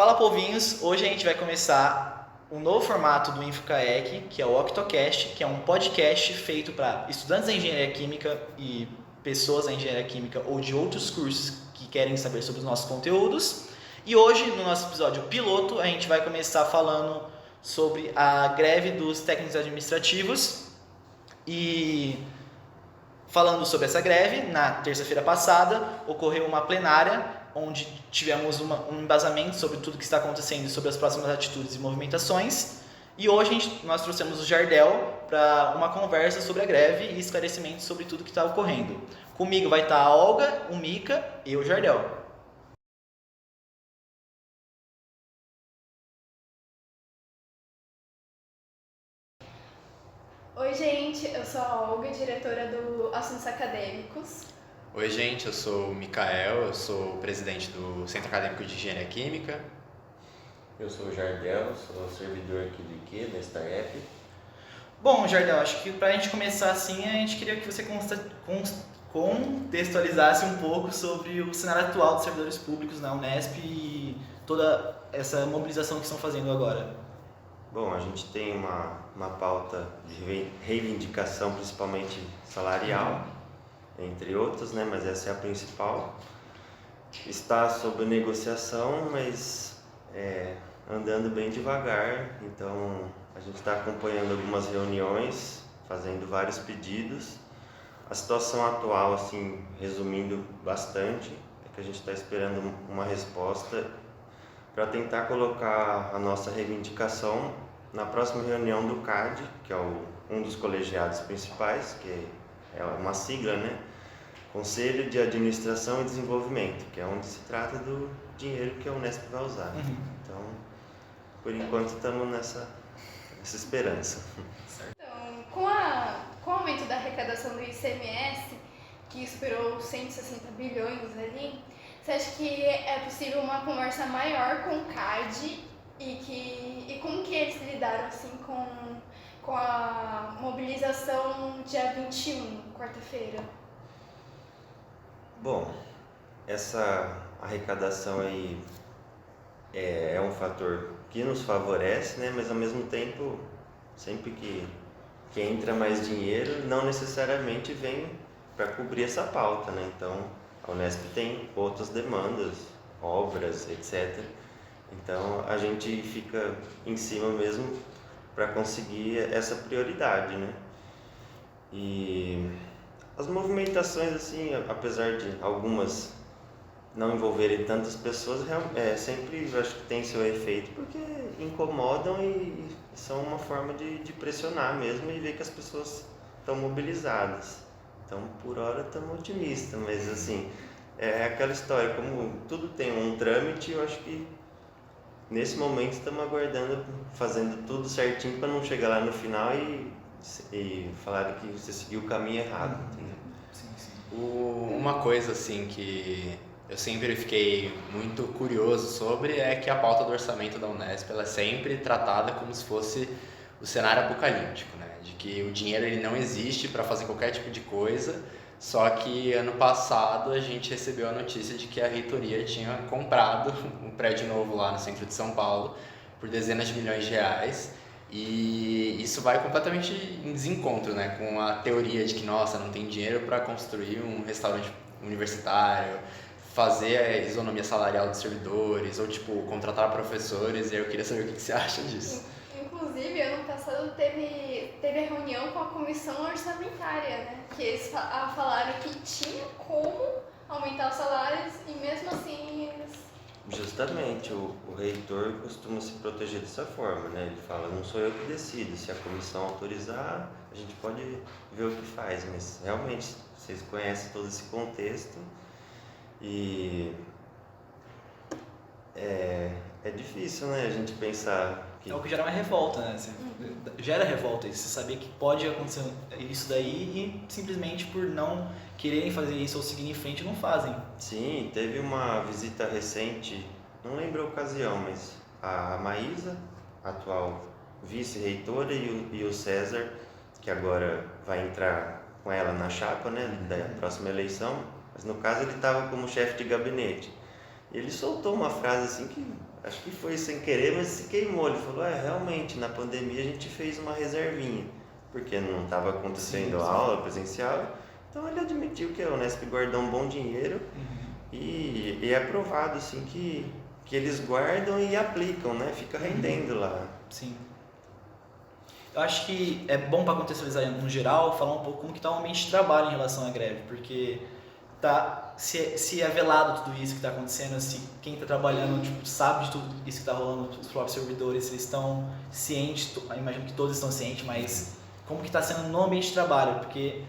Fala, povinhos! Hoje a gente vai começar um novo formato do InfoCaec, que é o Octocast, que é um podcast feito para estudantes da engenharia química e pessoas da engenharia química ou de outros cursos que querem saber sobre os nossos conteúdos. E hoje, no nosso episódio piloto, a gente vai começar falando sobre a greve dos técnicos administrativos e falando sobre essa greve. Na terça-feira passada ocorreu uma plenária onde tivemos um embasamento sobre tudo que está acontecendo e sobre as próximas atitudes e movimentações. E hoje nós trouxemos o Jardel para uma conversa sobre a greve e esclarecimentos sobre tudo que está ocorrendo. Comigo vai estar a Olga, o Mica e o Jardel. Oi, gente, eu sou a Olga, diretora do Assuntos Acadêmicos. Oi, gente, eu sou o Mikael, eu sou o presidente do Centro Acadêmico de Engenharia Química. Eu sou o Jardel, sou servidor aqui do IQ, da Startup. Bom, Jardel, acho que para a gente começar assim, a gente queria que você contextualizasse um pouco sobre o cenário atual dos servidores públicos na Unesp e toda essa mobilização que estão fazendo agora. Bom, a gente tem uma pauta de reivindicação, principalmente salarial, entre outras, né? Mas essa é a principal. Está sob negociação, mas andando bem devagar. Então, a gente está acompanhando algumas reuniões, fazendo vários pedidos. A situação atual, assim, resumindo bastante, é que a gente está esperando uma resposta para tentar colocar a nossa reivindicação na próxima reunião do CAD, que é um dos colegiados principais, que é uma sigla, né? Conselho de Administração e Desenvolvimento, que é onde se trata do dinheiro que a Unesp vai usar. Então, por enquanto, estamos nessa esperança. Então, com o aumento da arrecadação do ICMS, que superou 160 bilhões ali, você acha que é possível uma conversa maior com o CAD e como que eles lidaram assim, com a mobilização dia 21, quarta-feira? Bom, essa arrecadação aí é um fator que nos favorece, né? Mas ao mesmo tempo, sempre que entra mais dinheiro, não necessariamente vem para cobrir essa pauta, né? Então, a Unesp tem outras demandas, obras, etc. Então, a gente fica em cima mesmo para conseguir essa prioridade, né? E as movimentações, assim, apesar de algumas não envolverem tantas pessoas, sempre acho que tem seu efeito, porque incomodam e são uma forma de pressionar mesmo e ver que as pessoas estão mobilizadas. Então, por hora, estamos otimistas, mas assim, é aquela história, como tudo tem um trâmite, eu acho que nesse momento estamos aguardando, fazendo tudo certinho para não chegar lá no final e falar que você seguiu o caminho errado, entendeu? Sim. Uma coisa assim que eu sempre fiquei muito curioso sobre é que a pauta do orçamento da Unesp ela é sempre tratada como se fosse o cenário apocalíptico, né? De que o dinheiro ele não existe para fazer qualquer tipo de coisa. Só que ano passado a gente recebeu a notícia de que a reitoria tinha comprado um prédio novo lá no centro de São Paulo por dezenas de milhões de reais. E isso vai completamente em desencontro, né, com a teoria de que, nossa, não tem dinheiro para construir um restaurante universitário, fazer a isonomia salarial dos servidores, ou, tipo, contratar professores. E eu queria saber o que você acha disso. Inclusive, ano passado teve a reunião com a comissão orçamentária, né? Que eles falaram que tinha como aumentar os salários e mesmo assim eles... Justamente, o reitor costuma se proteger dessa forma, né? Ele fala, não sou eu que decido, se a comissão autorizar, a gente pode ver o que faz, mas realmente vocês conhecem todo esse contexto e é difícil, né, a gente pensar que... É o que gera uma revolta, né? Gera revolta isso, você saber que pode acontecer isso daí e simplesmente por não quererem fazer isso ou seguir em frente não fazem. Sim, teve uma visita recente, não lembro a ocasião, mas a Maísa, atual vice-reitora, e o César, que agora vai entrar com ela na chapa, né, da próxima eleição, mas no caso ele estava como chefe de gabinete. E ele soltou uma frase assim que acho que foi sem querer, mas se queimou. Ele falou, realmente, na pandemia a gente fez uma reservinha, porque não estava acontecendo aula presencial. Então ele admitiu que a Unesp guardou um bom dinheiro e é provado assim que eles guardam e aplicam, né? Fica rendendo lá. Sim. Eu acho que é bom para contextualizar no geral, falar um pouco como que está o ambiente de trabalho em relação à greve, porque se é velado tudo isso que está acontecendo, se quem está trabalhando tipo, sabe de tudo isso que está rolando, os próprios servidores, se eles estão cientes, imagino que todos estão cientes, mas como que está sendo no ambiente de trabalho, porque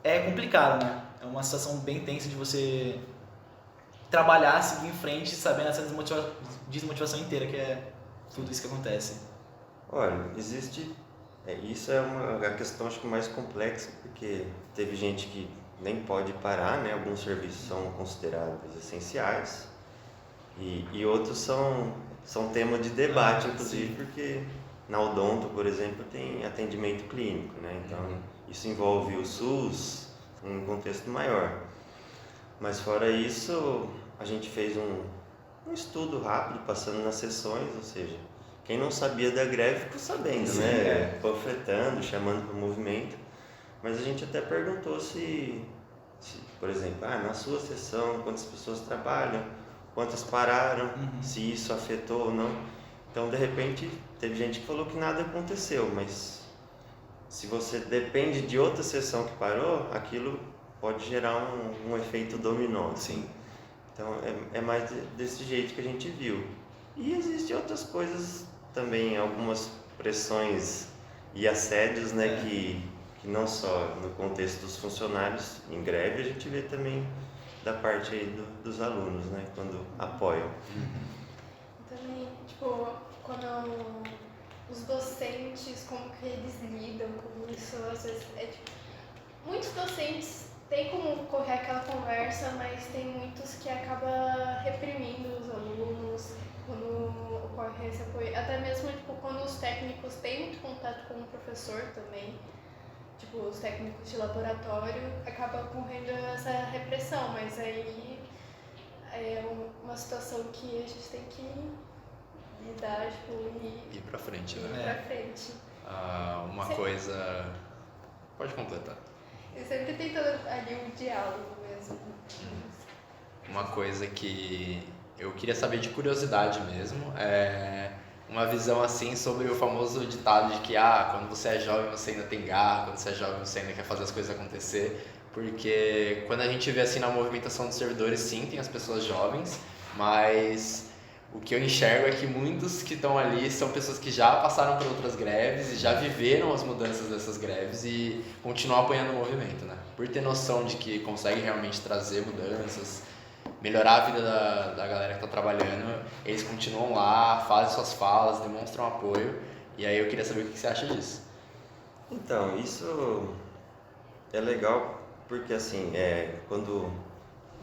é complicado, né? É uma situação bem tensa de você trabalhar, seguir em frente, sabendo essa desmotivação inteira que é tudo isso que acontece. Olha, existe... isso é uma questão acho que mais complexa, porque teve gente que nem pode parar, né? Alguns serviços são considerados essenciais e outros são tema de debate, inclusive, porque na odonto, por exemplo, tem atendimento clínico, né? Então, isso envolve o SUS em um contexto maior. Mas fora isso, a gente fez um estudo rápido, passando nas sessões, ou seja, quem não sabia da greve ficou sabendo, né? Panfletando, chamando para o movimento. Mas a gente até perguntou se, por exemplo, na sua sessão, quantas pessoas trabalham, quantas pararam, se isso afetou ou não. Então, de repente, teve gente que falou que nada aconteceu, mas se você depende de outra sessão que parou, aquilo pode gerar um efeito dominó. Assim. Então, é mais desse jeito que a gente viu. E existem outras coisas também, algumas pressões e assédios, né, que não só no contexto dos funcionários em greve, a gente vê também da parte aí dos alunos, né, quando apoiam. Também, tipo, quando os docentes, como que eles lidam com isso, às vezes muitos docentes têm como correr aquela conversa, mas tem muitos que acabam reprimindo os alunos quando ocorre esse apoio. Até mesmo tipo, quando os técnicos têm muito contato com o professor também, tipo, os técnicos de laboratório, acaba ocorrendo essa repressão, mas aí é uma situação que a gente tem que lidar, tipo, ir pra frente, né? Ir pra frente. Uma coisa... Pode completar. Eu sempre tentando ali um diálogo mesmo. Uma coisa que eu queria saber de curiosidade mesmo é uma visão assim sobre o famoso ditado de que quando você é jovem você ainda tem garra, quando você é jovem você ainda quer fazer as coisas acontecer, porque quando a gente vê assim na movimentação dos servidores, sim, tem as pessoas jovens, mas o que eu enxergo é que muitos que estão ali são pessoas que já passaram por outras greves e já viveram as mudanças dessas greves e continuam apoiando o movimento, né? Por ter noção de que consegue realmente trazer mudanças, melhorar a vida da galera que está trabalhando, eles continuam lá, fazem suas falas, demonstram apoio, e aí eu queria saber o que você acha disso. Então, isso é legal porque assim, quando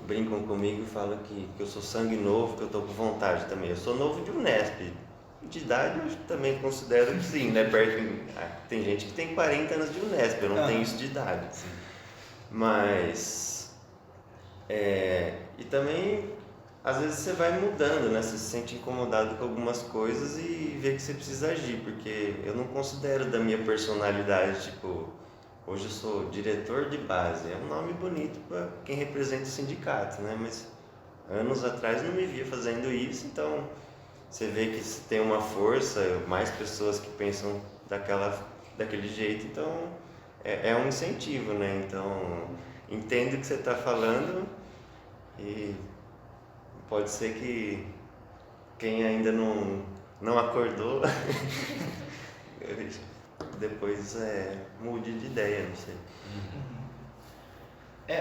brincam comigo e falam que eu sou sangue novo, que eu estou com vontade também. Eu sou novo de Unesp. De idade eu também considero que sim, né? Tem gente que tem 40 anos de Unesp, eu não tenho isso de idade. Sim. Mas... e também, às vezes você vai mudando, né? Você se sente incomodado com algumas coisas e vê que você precisa agir, porque eu não considero da minha personalidade, tipo... Hoje eu sou diretor de base, é um nome bonito para quem representa o sindicato, né? Mas anos atrás não me via fazendo isso, então você vê que tem uma força, mais pessoas que pensam daquele jeito, então é um incentivo, né? Então entendo o que você está falando e pode ser que quem ainda não acordou depois mude de ideia, não sei.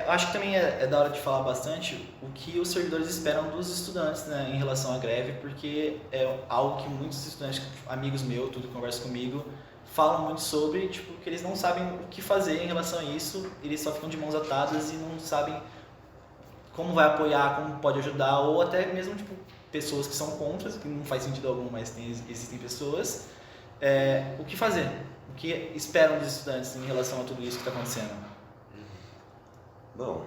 Acho que também é da hora de falar bastante o que os servidores esperam dos estudantes, né, em relação à greve, porque é algo que muitos estudantes, amigos meus, tudo que conversam comigo, falam muito sobre, tipo, que eles não sabem o que fazer em relação a isso, eles só ficam de mãos atadas e não sabem como vai apoiar, como pode ajudar, ou até mesmo tipo, pessoas que são contra, que não faz sentido algum, mas existem pessoas, o que fazer? O que esperam dos estudantes em relação a tudo isso que está acontecendo? Bom,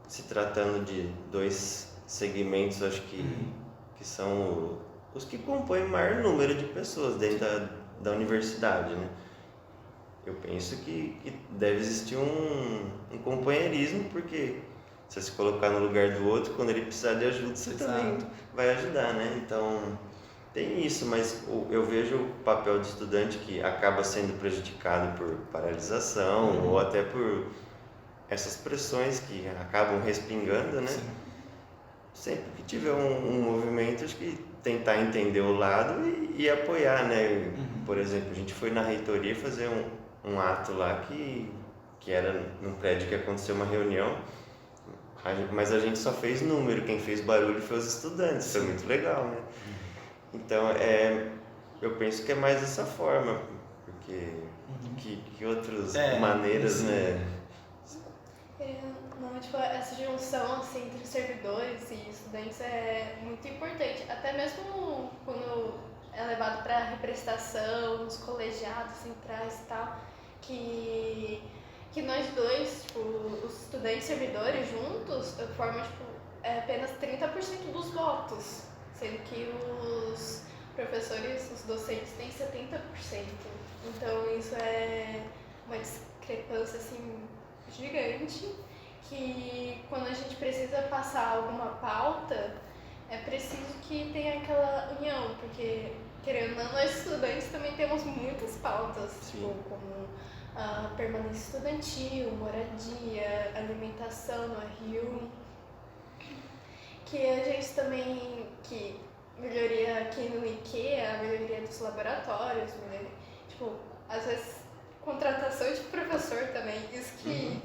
se tratando de dois segmentos, acho que que são os que compõem o maior número de pessoas dentro da universidade, né? Eu penso que deve existir um companheirismo, porque se você se colocar no lugar do outro, quando ele precisar de ajuda, você também vai ajudar, né? Então, tem isso, mas eu vejo o papel de estudante que acaba sendo prejudicado por paralisação ou até por essas pressões que acabam respingando, né? Sim. Sempre que tiver um movimento, acho que tentar entender o lado e apoiar, né? Por exemplo, a gente foi na reitoria fazer um ato lá que era num prédio que aconteceu uma reunião, mas a gente só fez número, quem fez barulho foi os estudantes, foi muito legal, né? Então, eu penso que é mais dessa forma, porque que outras maneiras, sim. né? Não, tipo, essa junção assim, entre servidores e estudantes é muito importante, até mesmo quando é levado para representação, os colegiados centrais e tal, que nós dois, tipo, os estudantes e servidores juntos, formam tipo, apenas 30% dos votos, sendo que os professores, os docentes têm 70%. Então isso é uma discrepância assim gigante, que quando a gente precisa passar alguma pauta, é preciso que tenha aquela união, porque querendo ou não, nós estudantes também temos muitas pautas, tipo, como permanência estudantil, moradia, alimentação no Rio, que a gente também, que melhoria aqui no IKEA, a melhoria dos laboratórios, tipo, às vezes contratação de professor também, isso que,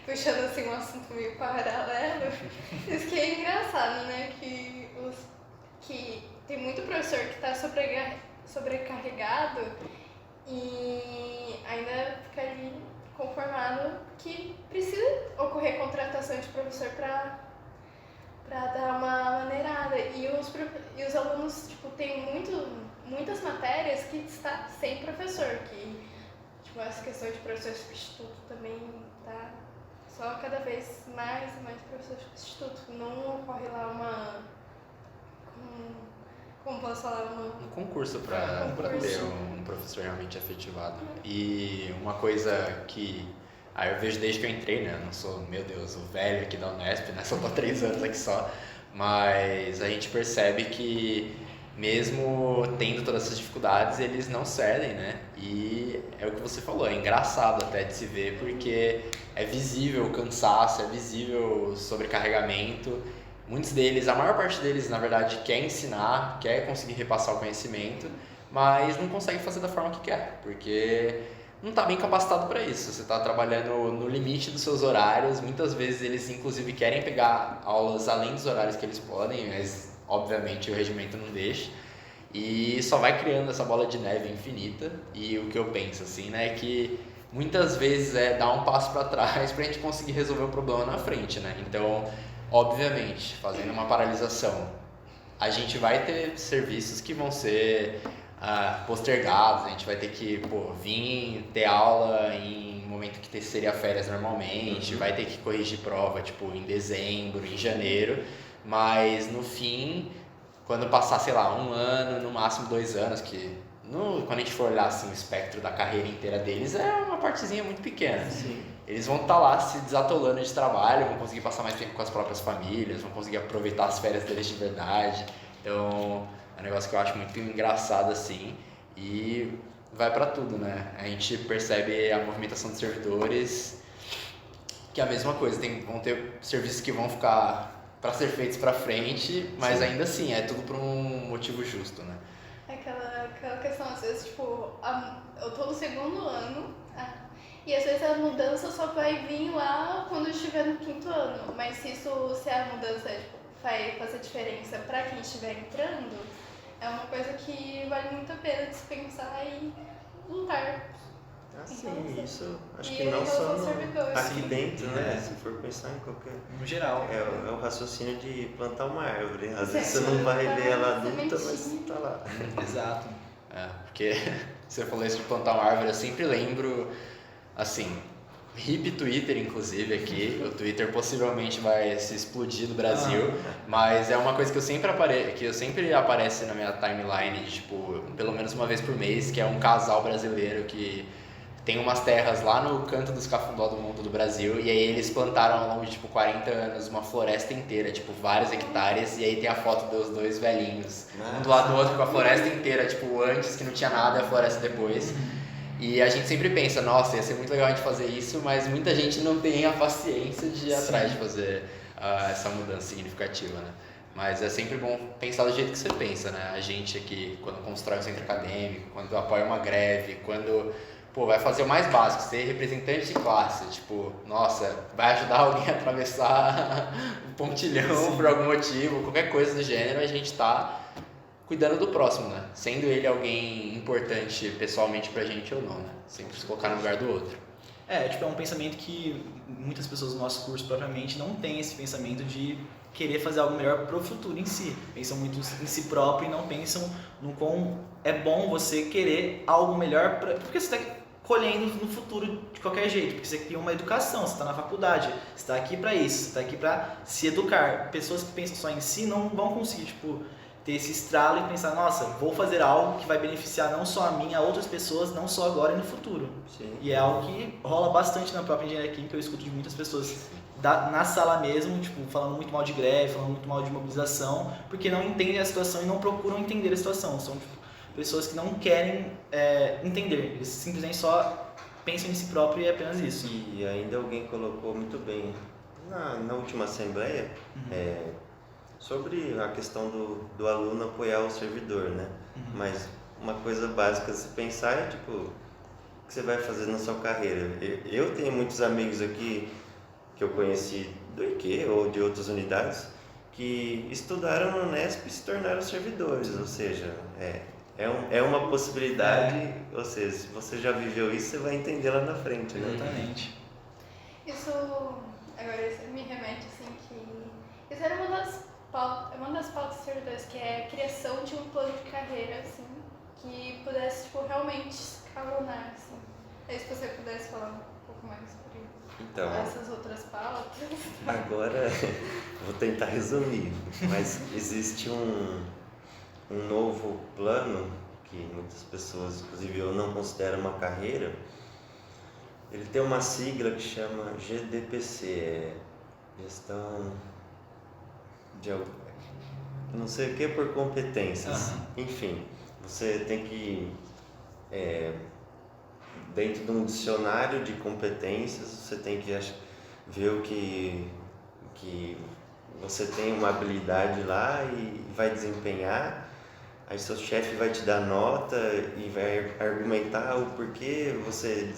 puxando assim um assunto meio paralelo, isso que é engraçado, né, que tem muito professor que está sobrecarregado e ainda fica ali conformado que precisa ocorrer contratação de professor para dar uma maneirada. E os alunos, tipo, tem muitas matérias que está sem professor, que tipo, essa questão de professor substituto também tá só cada vez mais e mais professor substituto. Não ocorre lá como posso falar, um concurso para ter um professor realmente efetivado. E uma coisa que eu vejo desde que eu entrei, né? Eu não sou, meu Deus, o velho aqui da Unesp, né? Só tô 3 anos aqui só. Mas a gente percebe que mesmo tendo todas essas dificuldades, eles não cedem, né? E é o que você falou, é engraçado até de se ver, porque é visível o cansaço, é visível o sobrecarregamento. Muitos deles, a maior parte deles, na verdade, quer ensinar, quer conseguir repassar o conhecimento, mas não consegue fazer da forma que quer, porque não está bem capacitado para isso. Você está trabalhando no limite dos seus horários, muitas vezes eles, inclusive, querem pegar aulas além dos horários que eles podem, mas, obviamente, o regimento não deixa. E só vai criando essa bola de neve infinita. E o que eu penso, assim, né, é que muitas vezes é dar um passo para trás para a gente conseguir resolver o problema na frente, né? Então, obviamente, fazendo uma paralisação, a gente vai ter serviços que vão ser postergados, a gente vai ter que vir ter aula em momento que seria férias normalmente, vai ter que corrigir prova tipo em dezembro, em janeiro, mas no fim, quando passar, sei lá, 1 ano, no máximo 2 anos, que quando a gente for olhar assim, o espectro da carreira inteira deles, é uma partezinha muito pequena. Sim. Eles vão estar lá se desatolando de trabalho, vão conseguir passar mais tempo com as próprias famílias, vão conseguir aproveitar as férias deles de verdade. Então, é um negócio que eu acho muito engraçado assim, e vai para tudo, né? A gente percebe a movimentação de servidores, que é a mesma coisa, vão ter serviços que vão ficar para ser feitos para frente, mas ainda assim, é tudo por um motivo justo, né? Aquela questão, às vezes, tipo, eu tô no 2º ano, e às vezes a mudança só vai vir lá quando eu estiver no 5º ano, mas se a mudança tipo, vai fazer diferença para quem estiver entrando, é uma coisa que vale muito a pena de se pensar e lutar. Sim, isso acho e que não só aqui Sim, dentro, né? Se for pensar em qualquer... No geral. É o raciocínio de plantar uma árvore. Às vezes você não vai ver ela adulta, mas tá lá. Exato. Porque você falou isso de plantar uma árvore, eu sempre lembro, assim, Hip Twitter, inclusive, aqui. O Twitter possivelmente vai se explodir no Brasil, mas é uma coisa que eu sempre aparece na minha timeline, tipo, pelo menos uma vez por mês, que é um casal brasileiro que tem umas terras lá no canto dos cafundó do mundo do Brasil, e aí eles plantaram ao longo de, tipo, 40 anos uma floresta inteira, tipo, vários hectares, e aí tem a foto dos dois velhinhos, um do lado do outro com a floresta inteira, tipo, antes que não tinha nada e a floresta depois. E a gente sempre pensa, nossa, ia ser muito legal a gente fazer isso, mas muita gente não tem a paciência de ir atrás de fazer essa mudança significativa, né? Mas é sempre bom pensar do jeito que você pensa, né? A gente aqui, quando constrói um centro acadêmico, quando apoia uma greve, quando vai fazer o mais básico, ser representante de classe, tipo, nossa, vai ajudar alguém a atravessar um pontilhão por algum motivo, qualquer coisa do gênero, a gente tá cuidando do próximo, né? Sendo ele alguém importante pessoalmente pra gente ou não, né? Sempre se colocar no lugar do outro. É um pensamento que muitas pessoas do nosso curso propriamente não têm esse pensamento de querer fazer algo melhor pro futuro em si. Pensam muito em si próprio e não pensam no quão é bom você querer algo melhor, porque você está colhendo no futuro de qualquer jeito, porque você cria uma educação, você está na faculdade, você está aqui para isso, você está aqui para se educar. Pessoas que pensam só em si não vão conseguir, ter esse estralo e pensar, nossa, vou fazer algo que vai beneficiar não só a mim, a outras pessoas, não só agora e no futuro. Sim. E é algo que rola bastante na própria engenharia química, eu escuto de muitas pessoas na sala mesmo, falando muito mal de greve, falando muito mal de mobilização, porque não entendem a situação e não procuram entender a situação. São pessoas que não querem entender, eles simplesmente só pensam em si próprio e é apenas isso. E ainda alguém colocou muito bem na última assembleia, sobre a questão do aluno apoiar o servidor, né? Mas uma coisa básica a se pensar é, o que você vai fazer na sua carreira. Eu tenho muitos amigos aqui que eu conheci do IQ ou de outras unidades que estudaram no Unesp e se tornaram servidores, ou seja, é uma possibilidade, ou seja, se você já viveu isso, você vai entender lá na frente, né? Exatamente. Isso, agora isso me remete assim que isso era uma das pautas dos servidores, que é a criação de um plano de carreira, assim, que pudesse, realmente escalonar, assim. Aí se você pudesse falar um pouco mais sobre Então, essas outras pautas. agora vou tentar resumir, mas existe um novo plano que muitas pessoas, inclusive eu, não consideram uma carreira. Ele tem uma sigla que chama GDPC, Gestão de não sei o que por competências. Enfim, você tem que dentro de um dicionário de competências, você tem que ver o que você tem uma habilidade lá e vai desempenhar. Aí seu chefe vai te dar nota e vai argumentar o porquê você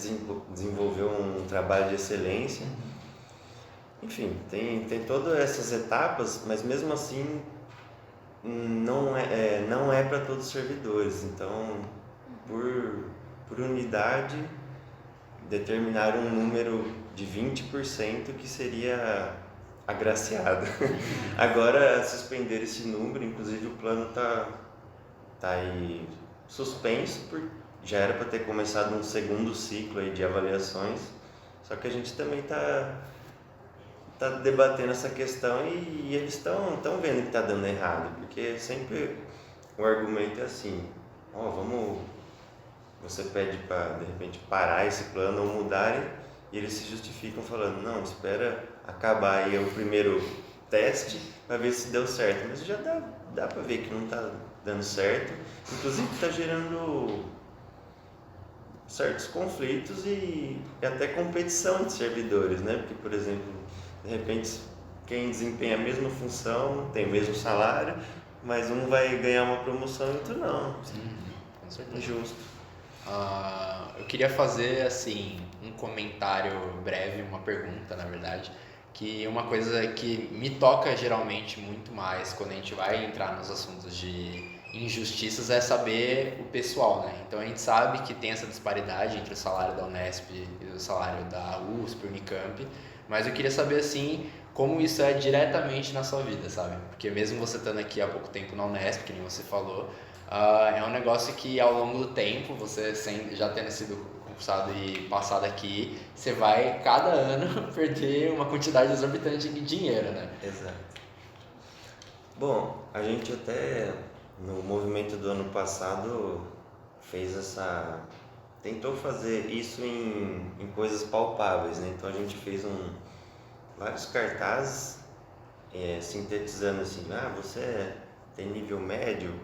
desenvolveu um trabalho de excelência. Enfim, tem todas essas etapas, mas mesmo assim não é para todos os servidores. Então, por unidade, determinar um número de 20% que seria agraciado. Agora, suspender esse número, inclusive o plano está aí suspenso, já era para ter começado um segundo ciclo aí de avaliações, só que a gente também está debatendo essa questão e eles estão vendo que está dando errado, porque sempre o argumento é assim, você pede para de repente parar esse plano ou mudarem, e eles se justificam falando, não, espera acabar aí o primeiro teste para ver se deu certo, mas já dá para ver que não está dando certo, inclusive está gerando certos conflitos e até competição de servidores, né? Porque, por exemplo, de repente quem desempenha a mesma função tem o mesmo salário, mas um vai ganhar uma promoção e outro não. Com certeza. Injusto. Eu queria fazer assim um comentário breve, uma pergunta, na verdade, que uma coisa que me toca geralmente muito mais quando a gente vai entrar nos assuntos de injustiças é saber o pessoal, né? Então a gente sabe que tem essa disparidade entre o salário da Unesp e o salário da USP, Unicamp, mas eu queria saber assim como isso é diretamente na sua vida, sabe? Porque mesmo você estando aqui há pouco tempo na Unesp, que nem você falou, é um negócio que ao longo do tempo, você já tendo sido concursado e passar daqui, você vai, cada ano, perder uma quantidade exorbitante de dinheiro, né? Exato. Bom, a gente até no movimento do ano passado tentou fazer isso em coisas palpáveis, né? Então a gente fez vários cartazes sintetizando assim, você tem nível médio,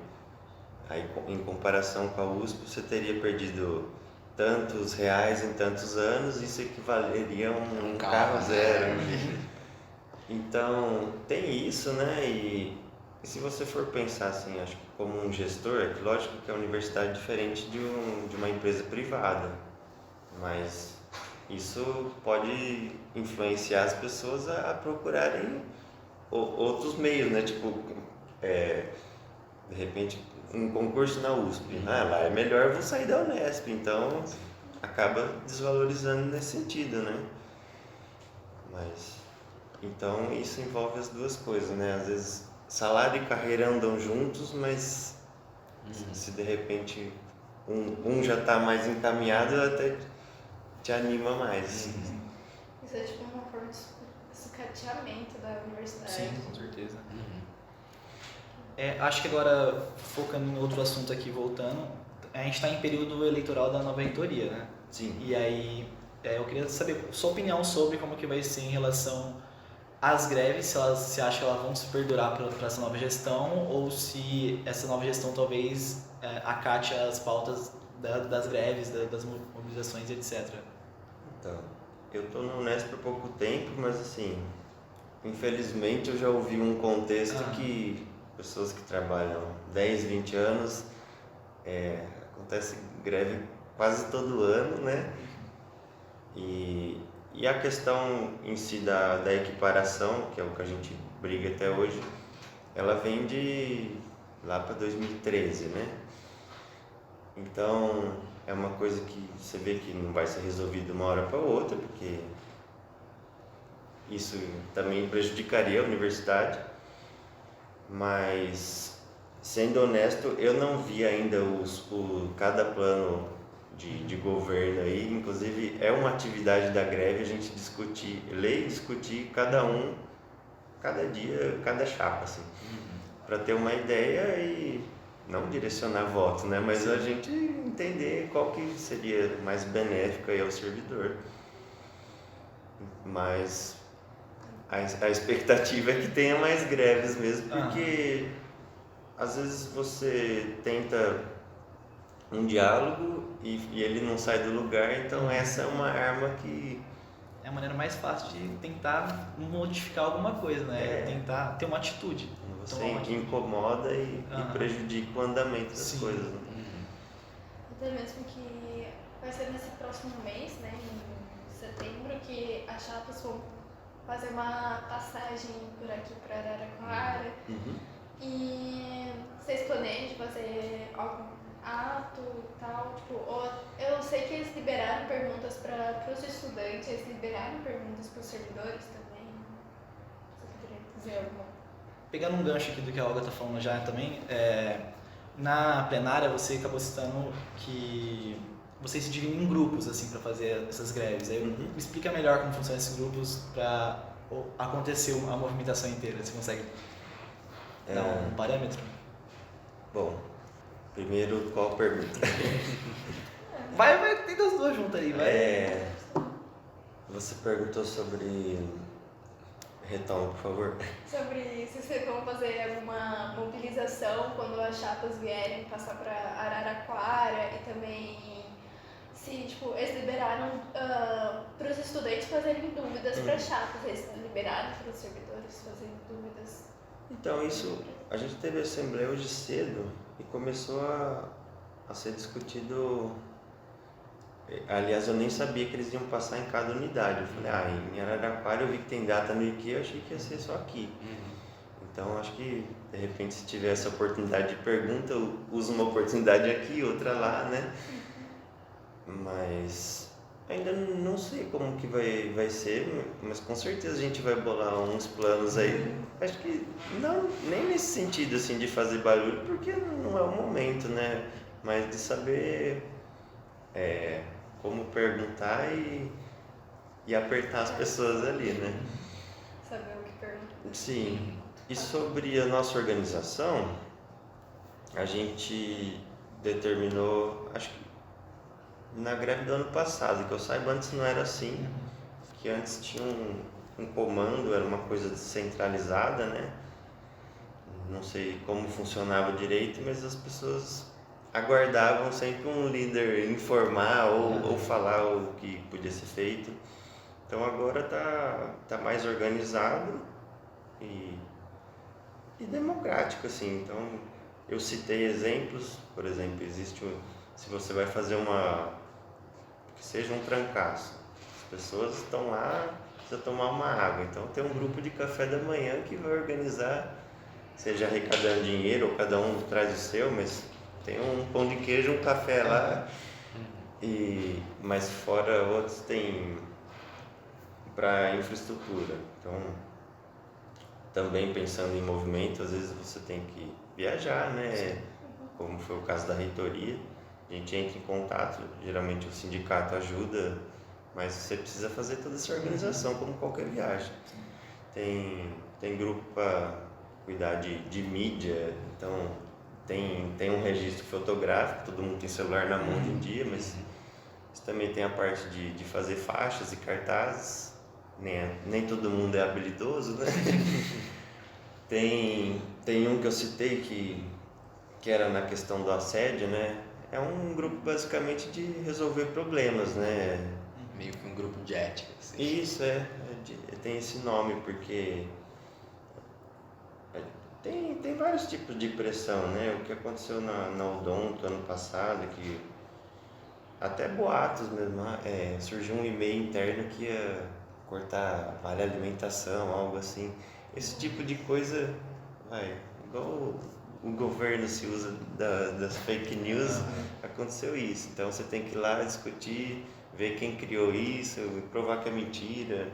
aí em comparação com a USP você teria perdido tantos reais em tantos anos, isso equivaleria a um carro zero. Então tem isso, né? E se você for pensar assim, acho que como um gestor, é lógico que a universidade é diferente de uma empresa privada, mas isso pode influenciar as pessoas a procurarem outros meios, né? Tipo, de repente, um concurso na USP, lá é melhor eu vou sair da Unesp, então acaba desvalorizando nesse sentido, né? Mas, então isso envolve as duas coisas, né? Às vezes salário e carreira andam juntos, mas se de repente um já está mais encaminhado, até te anima mais. Isso é tipo uma forma de sucateamento da universidade. Sim, com certeza. Acho que agora, focando em outro assunto aqui, voltando, a gente está em período eleitoral da nova reitoria, né? Sim. E aí, eu queria saber sua opinião sobre como que vai ser em relação às greves, se você acha que elas vão se perdurar para essa nova gestão ou se essa nova gestão talvez acate as pautas das greves, das mobilizações, etc. Então, eu estou na Unesp há pouco tempo, mas assim, infelizmente eu já ouvi um contexto que pessoas que trabalham 10, 20 anos, acontece greve quase todo ano, né? E a questão em si da equiparação, que é o que a gente briga até hoje, ela vem de lá para 2013, né? Então, é uma coisa que você vê que não vai ser resolvido de uma hora para outra, porque isso também prejudicaria a universidade, mas, sendo honesto, eu não vi ainda cada plano de governo aí. Inclusive é uma atividade da greve a gente ler e discutir cada dia, cada chapa, assim, para ter uma ideia e não direcionar voto, né? Mas a gente entender qual que seria mais benéfico aí ao servidor. Mas a expectativa é que tenha mais greves mesmo, porque às vezes você tenta um diálogo e ele não sai do lugar, então essa é uma arma que... É a maneira mais fácil de tentar modificar alguma coisa, né? Tentar ter uma atitude. Você incomoda e prejudica o andamento das coisas. Né? Até mesmo que vai ser nesse próximo mês, né, em setembro, que as chapas vão fazer uma passagem por aqui para Araraquara. E vocês planejam fazer algum ato e tal? Tipo, eu sei que eles liberaram perguntas para os estudantes, eles liberaram perguntas para os servidores também. Você poderia dizer alguma? Pegando um gancho aqui do que a Olga está falando já também, na plenária você acabou citando que vocês se dividem em grupos assim para fazer essas greves. Aí me explica melhor como funcionam esses grupos para acontecer a movimentação inteira. Você consegue dar um parâmetro? Bom, primeiro, qual a pergunta? Vai, tem das duas juntas aí, vai. Você perguntou sobre... Retoma, por favor. Sobre se vocês vão fazer alguma mobilização quando as chapas vierem passar para Araraquara e também se, tipo, eles liberaram para os estudantes fazerem dúvidas para chapas, eles liberaram para os servidores fazerem dúvidas. Então, isso, a gente teve a assembleia hoje cedo e começou a ser discutido. Aliás, eu nem sabia que eles iam passar em cada unidade. Eu falei, em Araraquara eu vi que tem data no IQ, eu achei que ia ser só aqui. Então, acho que, de repente, se tiver essa oportunidade de pergunta, eu uso uma oportunidade aqui, outra lá, né? Mas ainda não sei como que vai ser, mas com certeza a gente vai bolar uns planos aí. Acho que não, nem nesse sentido, assim, de fazer barulho, porque não é o momento, né? Mas de saber... como perguntar e apertar as pessoas ali, né? Saber o que perguntar. Sim. E sobre a nossa organização, a gente determinou, acho que na greve do ano passado, que eu saiba, antes não era assim, que antes tinha um comando, era uma coisa descentralizada, né? Não sei como funcionava direito, mas as pessoas aguardavam sempre um líder informar ou falar o que podia ser feito. Então agora tá mais organizado e democrático, assim. Então eu citei exemplos, por exemplo, se você vai fazer que seja um trancaço, as pessoas estão lá, precisa tomar uma água, então tem um grupo de café da manhã que vai organizar, seja arrecadando dinheiro ou cada um traz o seu, mas tem um pão de queijo, um café lá, mas fora outros tem para infraestrutura. Então, também pensando em movimento, às vezes você tem que viajar, né? Como foi o caso da reitoria, a gente entra em contato, geralmente o sindicato ajuda, mas você precisa fazer toda essa organização como qualquer viagem. Tem grupo para cuidar de mídia, então tem um registro fotográfico, todo mundo tem celular na mão hoje em dia, mas também tem a parte de fazer faixas e cartazes, nem todo mundo é habilidoso, né? Tem um que eu citei que era na questão do assédio, né? É um grupo basicamente de resolver problemas, né? Meio que um grupo de ética, assim. Isso, tem esse nome, porque tem vários tipos de pressão, né? O que aconteceu na Odonto ano passado, que até boatos mesmo, surgiu um e-mail interno que ia cortar vale alimentação, algo assim. Esse tipo de coisa, igual o governo se usa das fake news, aconteceu isso. Então você tem que ir lá discutir, ver quem criou isso, provar que é mentira.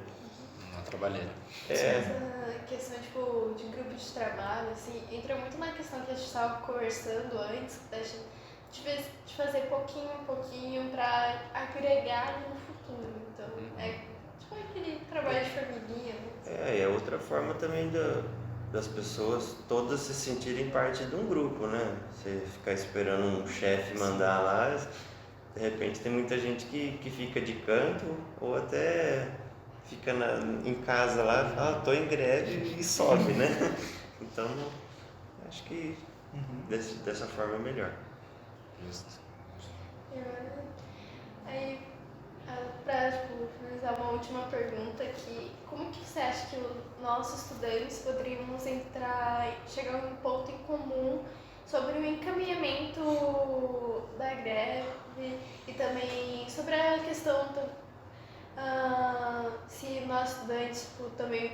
Uma trabalheira. Essa questão tipo, de grupo de trabalho, assim, entra muito na questão que a gente estava conversando antes, de fazer pouquinho em pouquinho para agregar no futuro. Então, é tipo aquele trabalho de formiguinha. Né? É outra forma também das pessoas todas se sentirem parte de um grupo, né? Você ficar esperando um chefe mandar lá, de repente tem muita gente que fica de canto ou até fica em casa lá, fala, tô em greve e sobe, né? Então, acho que dessa forma é melhor. Justo. Aí, para finalizar, uma última pergunta aqui. Como que você acha que nós, estudantes, poderíamos chegar a um ponto em comum sobre o encaminhamento da greve e também sobre a questão se nós, estudantes, também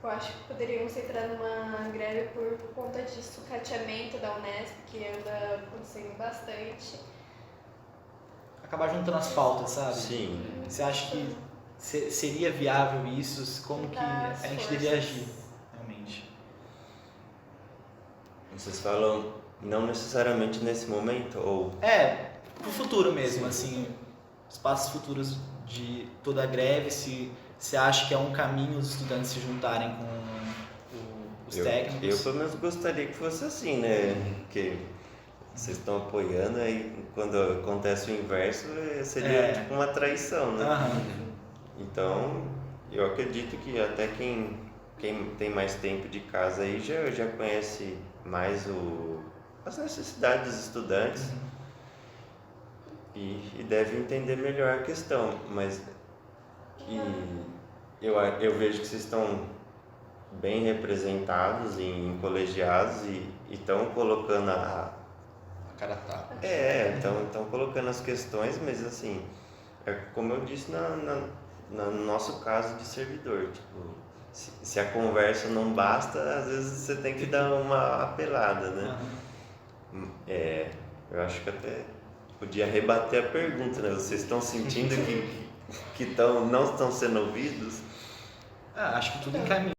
eu acho que poderíamos entrar numa greve por conta de sucateamento da Unesp, que anda acontecendo bastante. Acabar juntando as pautas, sabe? Sim. Você acha que seria viável isso? Como que a gente deveria agir, realmente? Vocês falam não necessariamente nesse momento, ou... Pro futuro mesmo, assim, os passos futuros de toda a greve, se você acha que é um caminho os estudantes se juntarem com os técnicos? Eu pelo menos gostaria que fosse assim, né? Porque vocês estão apoiando, aí quando acontece o inverso, seria tipo uma traição, né? Então, eu acredito que até quem tem mais tempo de casa aí já conhece mais as necessidades dos estudantes e deve entender melhor a questão, mas eu vejo que vocês estão bem representados em colegiados e estão colocando A cara tapa. estão colocando as questões, mas assim, como eu disse no nosso caso de servidor, tipo, se a conversa não basta, às vezes você tem que dar uma apelada, né? Eu acho que até podia rebater a pergunta, né? Vocês estão sentindo que não estão sendo ouvidos? Acho que tudo encaminha.